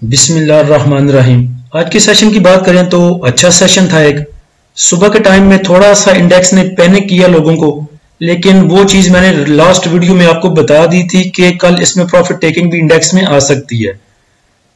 बिस्मिल्लाहिर्रहमानिर्रहीम। आज की सेशन की बात करें तो अच्छा सेशन था। एक सुबह के टाइम में थोड़ा सा इंडेक्स ने पैनिक किया लोगों को, लेकिन वो चीज मैंने लास्ट वीडियो में आपको बता दी थी कि कल इसमें प्रॉफिट टेकिंग भी इंडेक्स में आ सकती है।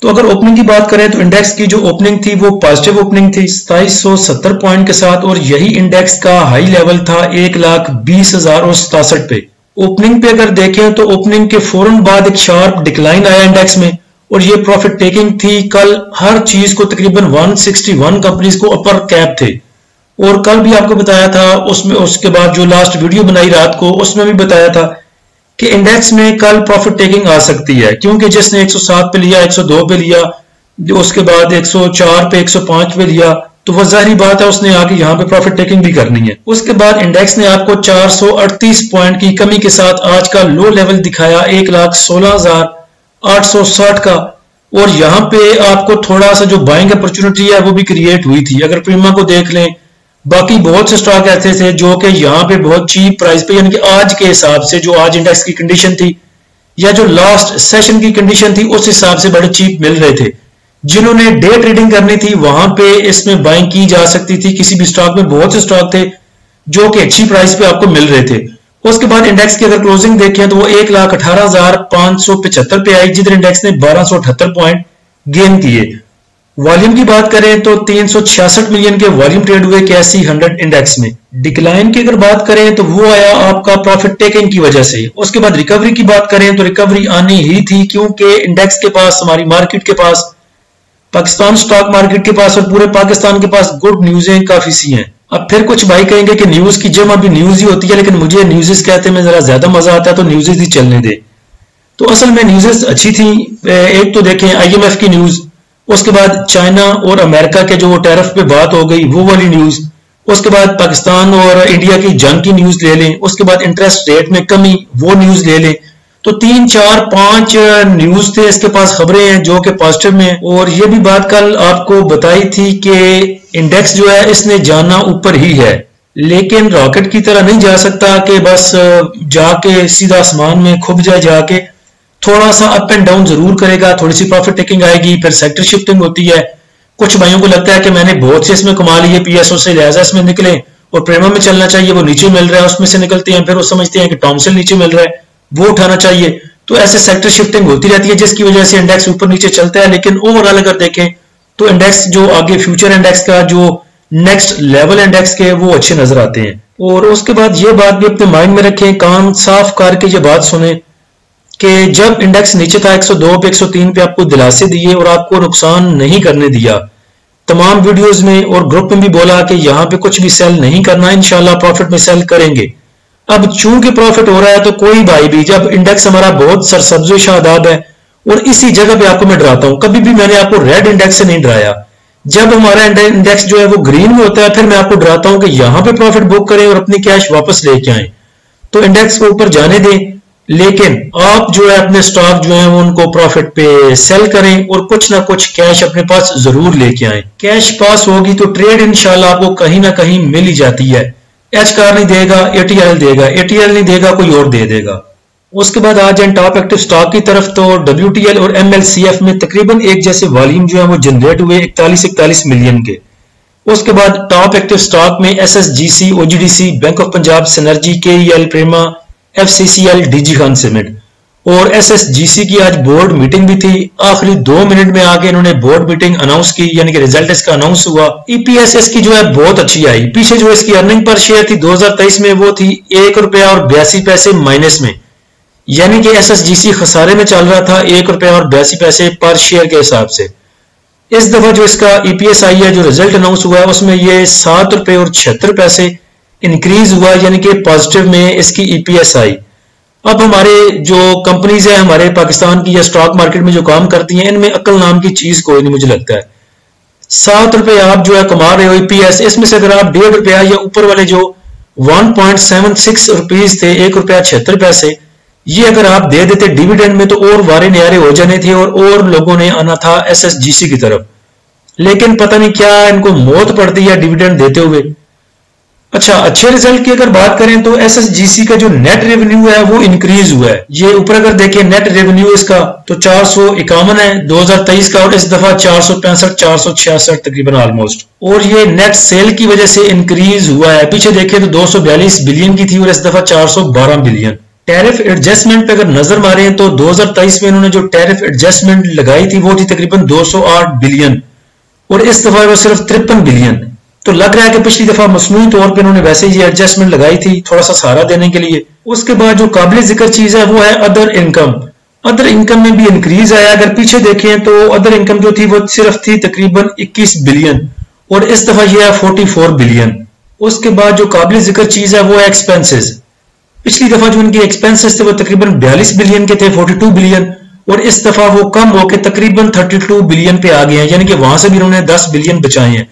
तो अगर ओपनिंग की बात करें तो इंडेक्स की जो ओपनिंग थी वो पॉजिटिव ओपनिंग थी 2770 पॉइंट के साथ, और यही इंडेक्स का हाई लेवल था 1,20,067 पे। ओपनिंग पे अगर देखें तो ओपनिंग के फौरन बाद एक शार्प डिक्लाइन आया इंडेक्स में, और ये प्रॉफिट टेकिंग थी। कल हर चीज को तकरीबन 161 कंपनीज को अपर कैप थे, और कल भी आपको बताया था उसमें, उसके बाद जो लास्ट वीडियो बनाई रात को उसमें भी बताया था कि इंडेक्स में कल प्रॉफिट टेकिंग आ सकती है, क्योंकि जिसने 107 पे लिया, 102 पे लिया, उसके बाद 104 पे, 105 पे लिया, तो वह जाहिर बात है उसने आके यहाँ पे प्रॉफिट टेकिंग भी करनी है। उसके बाद इंडेक्स ने आपको 438 पॉइंट की कमी के साथ आज का लो लेवल दिखाया 1,16,860 का, और यहाँ पे आपको थोड़ा सा जो बाइंग अपॉर्चुनिटी है वो भी क्रिएट हुई थी। अगर प्रीमा को देख लें, बाकी बहुत से स्टॉक ऐसे थे जो कि यहाँ पे बहुत चीप प्राइस पे, यानी कि आज के हिसाब से जो आज इंडेक्स की कंडीशन थी या जो लास्ट सेशन की कंडीशन थी उस हिसाब से बड़े चीप मिल रहे थे। जिन्होंने डे ट्रेडिंग करनी थी वहां पे इसमें बाइंग की जा सकती थी। किसी भी स्टॉक में बहुत से स्टॉक थे जो कि अच्छी प्राइस पे आपको मिल रहे थे। उसके बाद इंडेक्स की अगर क्लोजिंग देखें तो वो 1,18,575 पे आई, जिधर इंडेक्स ने 1278 पॉइंट गेन किए। वॉल्यूम की बात करें तो 366 मिलियन के वॉल्यूम ट्रेड हुए कैसी 100 इंडेक्स में। डिक्लाइन की अगर बात करें तो वो आया आपका प्रॉफिट टेकिंग की वजह से। उसके बाद रिकवरी की बात करें तो रिकवरी आनी ही थी, क्योंकि इंडेक्स के पास, हमारी मार्केट के पास, पाकिस्तान स्टॉक मार्केट के पास और पूरे पाकिस्तान के पास गुड न्यूज़ें काफी सी हैं। अब फिर कुछ भाई कहेंगे कि न्यूज की जमा भी न्यूज ही होती है, लेकिन मुझे न्यूज़ कहते में जरा ज्यादा मजा आता है, तो न्यूज़ ही चलने दे। तो असल में न्यूज़ अच्छी थी। एक तो देखें IMF की न्यूज, उसके बाद चाइना और अमेरिका के जो टैरिफ पे बात हो गई वो वाली न्यूज, उसके बाद पाकिस्तान और इंडिया की जंग की न्यूज ले लें, उसके बाद इंटरेस्ट रेट में कमी वो न्यूज ले लें। तो 3, 4, 5 न्यूज थे इसके पास, खबरें हैं जो कि पॉजिटिव में। और ये भी बात कल आपको बताई थी कि इंडेक्स जो है इसने जाना ऊपर ही है, लेकिन रॉकेट की तरह नहीं जा सकता कि बस जाके सीधा आसमान में खुब जाए। जाके थोड़ा सा अप एंड डाउन जरूर करेगा, थोड़ी सी प्रॉफिट टेकिंग आएगी, फिर सेक्टर शिफ्टिंग होती है। कुछ भाइयों को लगता है कि मैंने बहुत से इसमें कमा लिए, PSO से लिहाजा इसमें निकले, और प्रेमा में चलना चाहिए, वो नीचे मिल रहा है उसमें से निकलते हैं। फिर वो समझते हैं कि टॉमसन नीचे मिल रहा है वो उठाना चाहिए। तो ऐसे सेक्टर शिफ्टिंग होती रहती है, जिसकी वजह से इंडेक्स ऊपर नीचे चलता है। लेकिन ओवरऑल अगर देखें तो इंडेक्स जो आगे फ्यूचर इंडेक्स का जो नेक्स्ट लेवल इंडेक्स के वो अच्छे नजर आते हैं। और उसके बाद ये बात भी अपने माइंड में रखें, कान साफ करके ये बात सुने कि जब इंडेक्स नीचे था 102 पे, 103 पे, आपको दिलासे दिए और आपको नुकसान नहीं करने दिया। तमाम वीडियोस में और ग्रुप में भी बोला कि यहाँ पे कुछ भी सेल नहीं करना, इंशाल्लाह प्रॉफिट में सेल करेंगे। अब चूंकि प्रॉफिट हो रहा है तो कोई भाई भी, जब इंडेक्स हमारा बहुत सरसब्ज शादाब है, और इसी जगह पे आपको मैं डराता हूं, कभी भी मैंने आपको रेड इंडेक्स से नहीं डराया। जब हमारा इंडेक्स जो है वो ग्रीन में होता है, फिर मैं आपको डराता हूं कि यहां पे प्रॉफिट बुक करें और अपनी कैश वापस लेके आए। तो इंडेक्स को ऊपर जाने दें, लेकिन आप जो है अपने स्टॉक जो है वो उनको प्रॉफिट पे सेल करें, और कुछ ना कुछ कैश अपने पास जरूर लेके आए। कैश पास होगी तो ट्रेड इंशाल्लाह आपको कहीं ना कहीं मिल ही जाती है। एच कार नहीं देगा, ATL देगा, ATL नहीं देगा कोई और दे देगा। उसके बाद आ जाए टॉप एक्टिव स्टॉक की तरफ, तो WTL और MLCF में तकरीबन एक जैसे वॉल्यूम जो है वो जनरेट हुए 41 मिलियन के। उसके बाद टॉप एक्टिव स्टॉक में SSGC, OGDC, bank of Punjab, synergy, KEL, Prema, FCCL, DG Khan cement. और SSGC की आज बोर्ड मीटिंग भी थी। आखिरी 2 मिनट में आगे इन्होंने बोर्ड मीटिंग अनाउंस की, यानी कि रिजल्ट इसका अनाउंस हुआ। EPS इसकी जो है बहुत अच्छी आई। पीछे जो इसकी अर्निंग पर शेयर थी 2023 में वो थी ₹1.82 माइनस में, यानी कि SSGC खसारे में चल रहा था ₹1.82 पर शेयर के हिसाब से। इस दफा जो इसका EPS आई है, जो रिजल्ट अनाउंस हुआ है, उसमें ये ₹7.76 इंक्रीज हुआ, यानी कि पॉजिटिव में इसकी EPS आई। अब हमारे जो कंपनीज है हमारे पाकिस्तान की या स्टॉक मार्केट में जो काम करती हैं, इनमें अकल नाम की चीज कोई नहीं मुझे लगता है। ₹7 आप जो है कमा रहे हो EPS, इसमें से अगर आप ₹1.5 या ऊपर वाले जो 1.76 रुपीज थे, ₹1.76, ये अगर आप दे देते डिविडेंड में, तो और वारे न्यारे हो जाने थे और लोगों ने आना था SSGC की तरफ। लेकिन पता नहीं क्या इनको मौत पड़ती है डिविडेंड देते हुए। अच्छा, अच्छे रिजल्ट की अगर बात करें तो एसएसजीसी का जो नेट रेवेन्यू है वो इंक्रीज हुआ है। ये ऊपर अगर देखें नेट रेवेन्यू इसका तो 451 है 2023 का, और इस दफा 465 466 तकरीबन ऑलमोस्ट। और ये नेट सेल की वजह से इंक्रीज हुआ है। पीछे देखें तो 242 बिलियन की थी और इस दफा 412 बिलियन। टैरिफ एडजस्टमेंट पे अगर नजर मारें तो 2023 में इन्होंने जो टैरिफ एडजस्टमेंट लगाई थी वो थी तकरीबन 208 बिलियन और इस दफा वो सिर्फ 53 बिलियन। तो लग रहा है कि पिछली दफा मसनूई तौर पे इन्होंने वैसे ही एडजस्टमेंट लगाई थी थोड़ा सा सहारा देने के लिए। उसके बाद जो काबिल जिक्र चीज है वो है अदर इनकम। अदर इनकम में भी इंक्रीज आया। अगर पीछे देखें तो अदर इनकम जो थी वो सिर्फ थी तकरीबन 21 बिलियन और इस दफा ये है 44 बिलियन। उसके बाद जो काबिल जिक्र चीज है वो है एक्सपेंसेस। पिछली दफा जो इनके एक्सपेंसेस थे वो तकरीबन 42 बिलियन के थे 42 बिलियन और इस दफा वो कम होकर तकरीबन 32 बिलियन पे आ गए हैं, यानी कि वहां से भी इन्होंने 10 बिलियन बचाए हैं।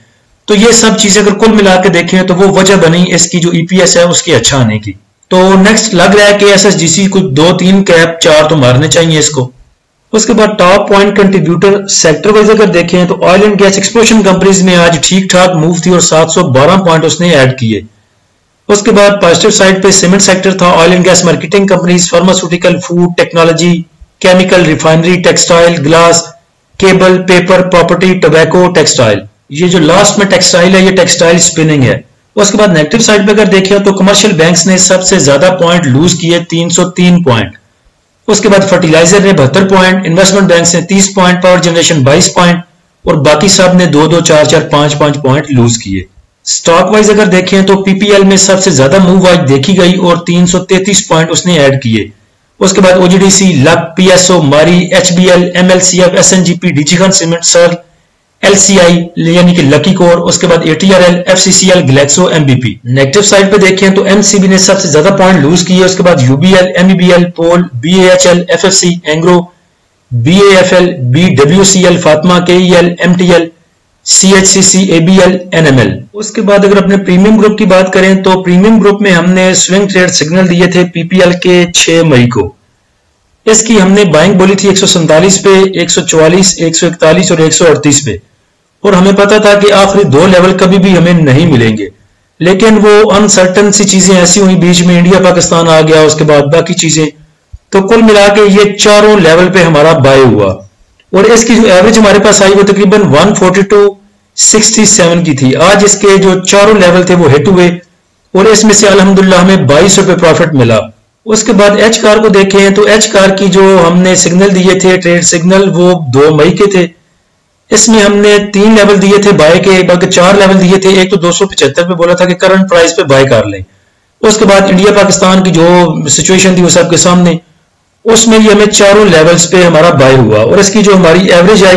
तो ये सब चीजें अगर कुल मिला के देखें तो वो वजह बनी इसकी जो ईपीएस है उसकी अच्छा आने की। तो नेक्स्ट लग रहा है कि एसएसजीसी को 2-3 कैप 4 तो मारने चाहिए इसको। उसके बाद top point contributor sector wise अगर देखें तो oil and gas exploration companies में आज ठीक ठाक मूव थी और 712 पॉइंट उसने ऐड किए। उसके बाद पॉजिटिव साइड पे सीमेंट सेक्टर था, oil and gas marketing companies, pharmaceutical, food, technology, chemical, refinery, textile, glass, cable, paper, property, tobacco, textile. ये जो लास्ट में टेक्सटाइल है ये टेक्सटाइल स्पिनिंग है। उसके बाद नेगेटिव साइड पे अगर देखें तो कमर्शियल बैंक्स ने सबसे ज्यादा पॉइंट लूज किए 303 पॉइंट। उसके बाद फर्टिलाइजर ने 72 पॉइंट, इन्वेस्टमेंट बैंक ने 30 पॉइंट, पावर जनरेशन 22 पॉइंट और बाकी सब ने 2-2, 4-4, 5-5 पॉइंट लूज किए। स्टॉक वाइज अगर देखें तो पीपीएल में सबसे ज्यादा मूव आज देखी गई और 333 पॉइंट उसने ऐड किए। उसके बाद OGDC, Luck, PSO, Mari, HBL, MLCF, SNGP, DG Khan cement, Searl, LCI यानी कि लकी कोर, उसके बाद ATRL, FCCL, Glaxo, MBP. Negative side पे देखें तो एमसीबी ने सबसे ज्यादा पॉइंट लूज किए। उसके बाद UBL, MEBL, POL, BAHL, FFC, Engro, BAFL, BWCL, Fatima, KEL, MTL, CHCC, ABL, NML. उसके बाद अगर अपने प्रीमियम ग्रुप की बात करें तो प्रीमियम ग्रुप में हमने स्विंग ट्रेड सिग्नल दिए थे पीपीएल के 6 मई को। इसकी हमने बाइंग बोली थी 147 पे, 144, 141 और 138 पे और हमें पता था कि आखिरी 2 लेवल कभी भी हमें नहीं मिलेंगे, लेकिन वो अनसर्टन सी चीजें ऐसी हुई बीच में, इंडिया पाकिस्तान आ गया, उसके बाद बाकी चीजें, तो कुल मिला के ये चारों लेवल पे हमारा बाय हुआ और इसकी जो एवरेज हमारे पास आई वो तकरीबन 142.67 की थी। आज इसके जो चारों लेवल थे वो हिट हुए और इसमें से अल्हम्दुलिल्लाह हमें 22 रुपए प्रॉफिट मिला। उसके बाद एच कार को देखें तो एच कार की जो हमने सिग्नल दिए थे ट्रेड सिग्नल वो 2 मई के थे। इसमें हमने 3 लेवल दिए थे बाय के, बल्कि 4 लेवल दिए थे। एक तो 275 पे बोला था कि करंट प्राइस पे बाय कर लें। उसके बाद इंडिया पाकिस्तान की जो सिचुएशन थी वो सबके सामने, उसमें ये हमें चारों लेवल्स पे हमारा बाय हुआ और इसकी जो हमारी एवरेज आई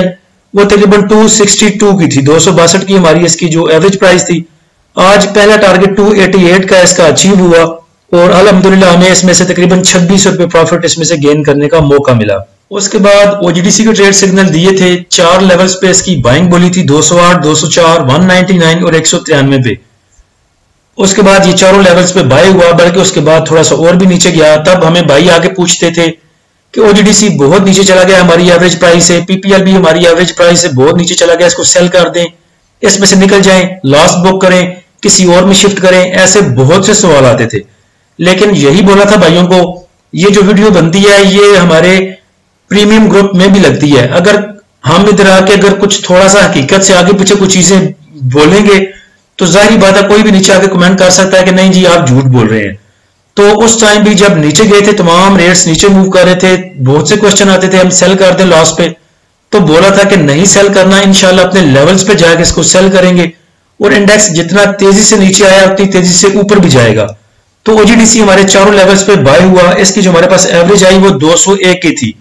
वो तकरीबन 262 की थी, 262 की हमारी इसकी जो एवरेज प्राइस थी। आज पहला टारगेट 288 का इसका अचीव हुआ और अल्हम्दुलिल्लाह हमें इसमें से तकरीबन 26 रुपए प्रॉफिट इसमें से गेन करने का मौका मिला। उसके बाद ओजीडीसी के ट्रेड सिग्नल दिए थे 4 लेवल्स पे, इसकी बाइंग बोली थी 208, 204, 199 और 193 पे। उसके बाद ये चारों लेवल्स पे बाय हुआ, बल्कि उसके बाद थोड़ा सा और भी नीचे गया। तब हमें भाई आगे पूछते थे कि ओजीडीसी बहुत नीचे चला गया हमारी एवरेज प्राइस है, पीपीएल भी हमारी एवरेज प्राइस है बहुत नीचे चला गया, इसको सेल कर दें, इसमें से निकल जाएं, लॉस बुक करें, किसी और में शिफ्ट करें, ऐसे बहुत से सवाल आते थे। लेकिन यही बोला था भाइयों को, ये जो वीडियो बनती है ये हमारे प्रीमियम ग्रुप में भी लगती है। अगर हम इधर आके अगर कुछ थोड़ा सा हकीकत से आगे पीछे कुछ चीजें बोलेंगे तो जाहिर बात है कोई भी नीचे आके कमेंट कर सकता है कि नहीं जी आप झूठ बोल रहे हैं। तो उस टाइम भी जब नीचे गए थे, तमाम रेट्स नीचे मूव कर रहे थे, बहुत से क्वेश्चन आते थे हम सेल कर दें लॉस पे, तो बोला था कि नहीं सेल करना, इंशाल्लाह अपने लेवल्स पे जाके इसको सेल करेंगे और इंडेक्स जितना तेजी से नीचे आया उतनी तेजी से ऊपर भी जाएगा। तो ओजीडीसी हमारे चारों लेवल्स पे बाय हुआ। इसकी जो हमारे पास एवरेज आई वो 201 की थी।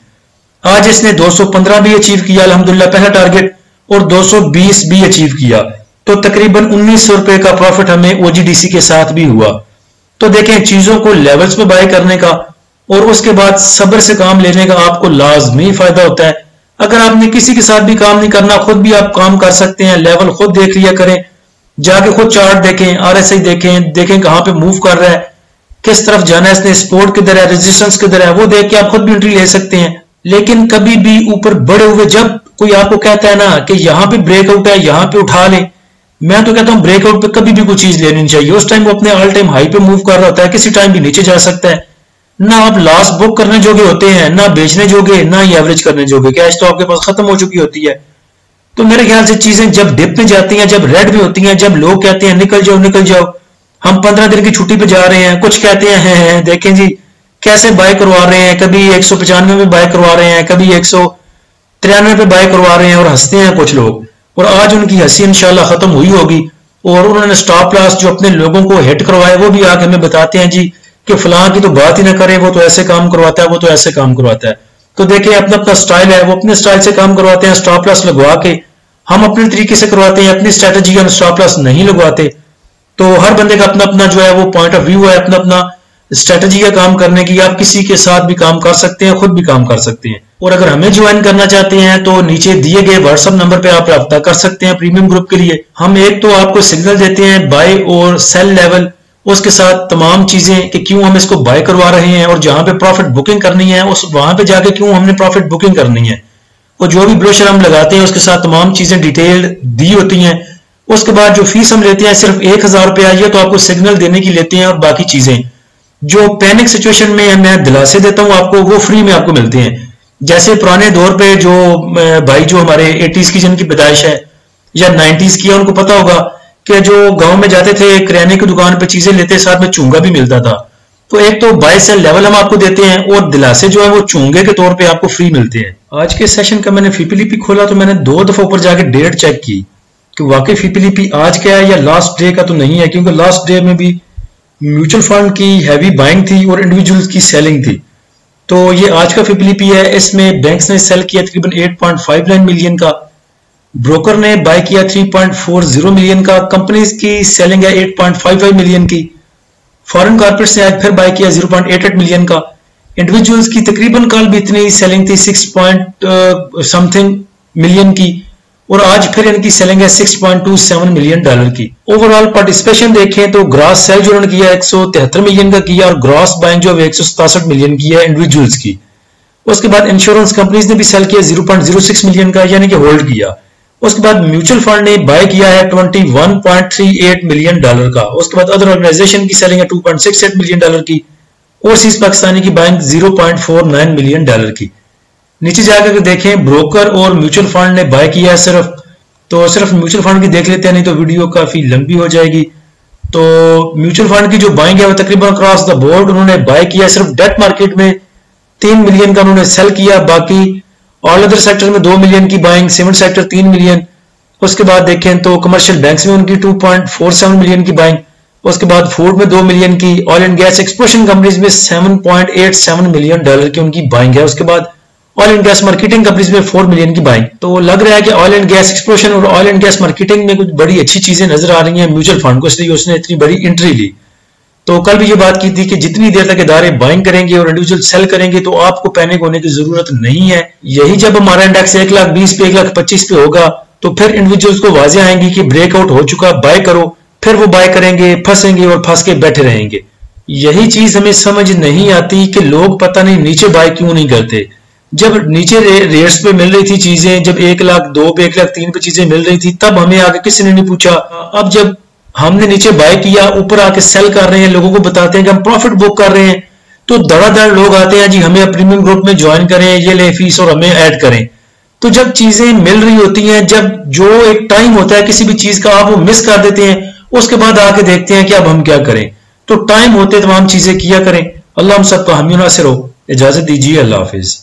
आज इसने 215 भी अचीव किया अल्हम्दुलिल्लाह पहला टारगेट और 220 भी अचीव किया, तो तकरीबन 1900 रुपए का प्रॉफिट हमें ओजीडीसी के साथ भी हुआ। तो देखें चीजों को लेवल्स पे बाय करने का और उसके बाद सब्र से काम लेने का आपको लाजमी फायदा होता है। अगर आपने किसी के साथ भी काम नहीं करना, खुद भी आप काम कर सकते हैं, लेवल खुद देख लिया करें, जाके खुद चार्ट देखें, आरएसआई देखें कहां पे मूव कर रहा है, किस तरफ जाना है, इसने सपोर्ट किधर है, रेजिस्टेंस किधर है, वो देख के आप खुद भी एंट्री ले सकते हैं। लेकिन कभी भी ऊपर बढ़े हुए जब कोई आपको कहता है ना कि यहां पे ब्रेकआउट है, यहां पे उठा लें, मैं तो कहता हूं ब्रेकआउट पे कभी भी कोई चीज लेनी चाहिए। उस टाइम वो अपने ऑल टाइम हाई पे मूव कर रहा होता है, किसी टाइम भी नीचे जा सकता है। ना आप लॉस बुक करने जोगे होते हैं, ना बेचने जोगे, ना ही एवरेज करने जोगे, कैश तो आपके पास खत्म हो चुकी होती है। तो मेरे ख्याल से चीजें जब डिप में जाती हैं, जब रेड में होती हैं, जब लोग कहते हैं निकल जाओ निकल जाओ, हम 15 दिन की छुट्टी पे जा रहे हैं, कुछ कहते हैं देखें जी कैसे बाय करवा रहे हैं, कभी 195 में बाय करवा रहे हैं, कभी 193 पे बाय करवा रहे हैं और हंसते हैं कुछ लोग। और आज उनकी हंसी इंशाल्लाह खत्म हुई होगी और उन्होंने स्टॉप लॉस जो अपने लोगों को हिट करवाए वो भी आके हमें बताते हैं जी कि फलां की तो बात ही ना करें, वो तो ऐसे काम करवाता है, वो तो ऐसे काम करवाता है। तो देखिए अपना अपना स्टाइल है, वो अपने स्टाइल से काम करवाते हैं स्टॉप लॉस लगवा के, हम अपने तरीके से करवाते हैं, अपनी स्ट्रेटेजी का स्टॉप लॉस नहीं लगवाते। तो हर बंदे का अपना अपना जो है वो पॉइंट ऑफ व्यू है, अपना अपना स्ट्रेटेजी का काम करने की। आप किसी के साथ भी काम कर सकते हैं, खुद भी काम कर सकते हैं। और अगर हमें ज्वाइन करना चाहते हैं तो नीचे दिए गए व्हाट्सएप नंबर पे आप रब्ता कर सकते हैं प्रीमियम ग्रुप के लिए। हम एक तो आपको सिग्नल देते हैं बाय और सेल लेवल, उसके साथ तमाम चीजें कि क्यों हम इसको बाय करवा रहे हैं और जहां पे प्रॉफिट बुकिंग करनी है उस वहां पे जाके क्यों हमने प्रॉफिट बुकिंग करनी है। और जो भी ब्रोशर हम लगाते हैं उसके साथ तमाम चीजें डिटेल्ड दी होती हैं। उसके बाद जो फीस हम लेते हैं सिर्फ 1000 रुपया, ये तो आपको सिग्नल देने की लेते हैं और बाकी चीजें जो पैनिक सिचुएशन में मैं दिलासे देता हूं आपको वो फ्री में आपको मिलते हैं। जैसे पुराने दौर पे जो भाई जो हमारे 80s की जिनकी पैदाइश है या 90s की है उनको पता होगा कि जो गांव में जाते थे किराने की दुकान पे चीजें लेते साथ में चूंगा भी मिलता था। तो एक तो बाय सेल लेवल हम आपको देते हैं और दिलासे जो है वो चूंगे के तौर पे आपको फ्री मिलते हैं। आज के सेशन का मैंने फीपीलीपी खोला तो मैंने 2 दफा ऊपर जाके डेट चेक की कि वाकई फीपीलीपी आज क्या है या लास्ट डे का तो नहीं है, क्योंकि लास्ट डे में भी म्यूचुअल फंड की हैवी बाइंग थी और इंडिविजुअल्स की सेलिंग थी। तो ये आज का फीपीलीपी है, इसमें बैंक्स ने सेल किया तकरीबन 8.59 मिलियन का, ब्रोकर ने बाय किया 3.40 मिलियन का, कंपनीज की सेलिंग है 8.55 मिलियन की, फॉरेन कॉर्पोरेट्स ने आज फिर बाय किया 0.88 मिलियन का, इंडिविजुअल्स की तकरीबन कल भी इतनी सेलिंग थी 6 मिलियन की और आज फिर इनकी सेलिंग है 6.27 मिलियन डॉलर की। ओवरऑल पार्टिसिपेशन देखें तो ग्रॉस सेल जो उन्होंने किया 173 मिलियन का किया और ग्रॉस बाइंग जो 167 मिलियन की है इंडिविजुअल्स की। उसके बाद इंश्योरेंस कंपनीज ने भी सेल किया 0.06 मिलियन का, यानी कि होल्ड किया। उसके बाद म्यूचुअल फंड ने बाय किया है 21.38 मिलियन डॉलर का। उसके बाद अदर ऑर्गेनाइजेशन की सेलिंग है 2.68 मिलियन डॉलर की, ओवरसीज पाकिस्तानी की बाइंग 0.49 मिलियन डॉलर की। नीचे जाकर देखें ब्रोकर और म्यूचुअल फंड ने बाय किया है सिर्फ म्यूचुअल फंड की देख लेते हैं, नहीं तो वीडियो काफी लंबी हो जाएगी। तो म्यूचुअल फंड की जो बाइंग है वो तकरीबन क्रॉस द बोर्ड उन्होंने बाय किया, सिर्फ डेट मार्केट में 3 मिलियन का उन्होंने सेल किया, बाकी ऑल अदर सेक्टर में 2 मिलियन की बाइंग, सीमेंट सेक्टर 3 मिलियन। उसके बाद देखें तो कमर्शियल बैंक्स में उनकी 2.47 मिलियन की बाइंग, उसके बाद फूड में 2 मिलियन की, oil and gas exploration companies में 7.87 मिलियन डॉलर की उनकी बाइंग है। उसके बाद oil and gas marketing companies में 4 मिलियन की बाइंग। तो लग रहा है कि ऑयल एंड गैस एक्सप्लोरेशन और ऑयल एंड गैस मार्केटिंग में कुछ बड़ी अच्छी चीजें नजर आ रही हैं म्यूचुअल फंड को, इसलिए उसने इतनी बड़ी एंट्री ली। तो कल भी ये बात की थी कि जितनी देर तक इदारे बाइंग करेंगे और इंडिविजुअल सेल करेंगे तो आपको पैनिक होने की जरूरत नहीं है। यही जब हमारा इंडेक्स 1,20 पे 1,25 पे होगा तो फिर इंडिविजुअल्स को वाजे आएंगी कि ब्रेकआउट हो चुका, बाय करो, फिर वो बाय करेंगे, फंसेंगे और फंस के बैठे रहेंगे। यही चीज हमें समझ नहीं आती कि लोग पता नहीं नीचे बाय क्यों नहीं करते। जब नीचे रेट्स पे मिल रही थी चीजें, जब 1,02 पे 1,03 पे चीजें मिल रही थी तब हमें आगे किसी ने नहीं पूछा। अब जब हमने नीचे बाय किया, ऊपर आके सेल कर रहे हैं, लोगों को बताते हैं कि हम प्रॉफिट बुक कर रहे हैं, तो धड़ाधड़ लोग आते हैं जी हमें प्रीमियम ग्रुप में ज्वाइन करें, ये ले फीस और हमें ऐड करें। तो जब चीजें मिल रही होती हैं, जब जो एक टाइम होता है किसी भी चीज का आप वो मिस कर देते हैं, उसके बाद आके देखते हैं कि अब हम क्या करें। तो टाइम होते तमाम चीजें किया करें। अल्लाह हम सबका हामी नासिर हो। इजाजत दीजिए, अल्लाह हाफिज।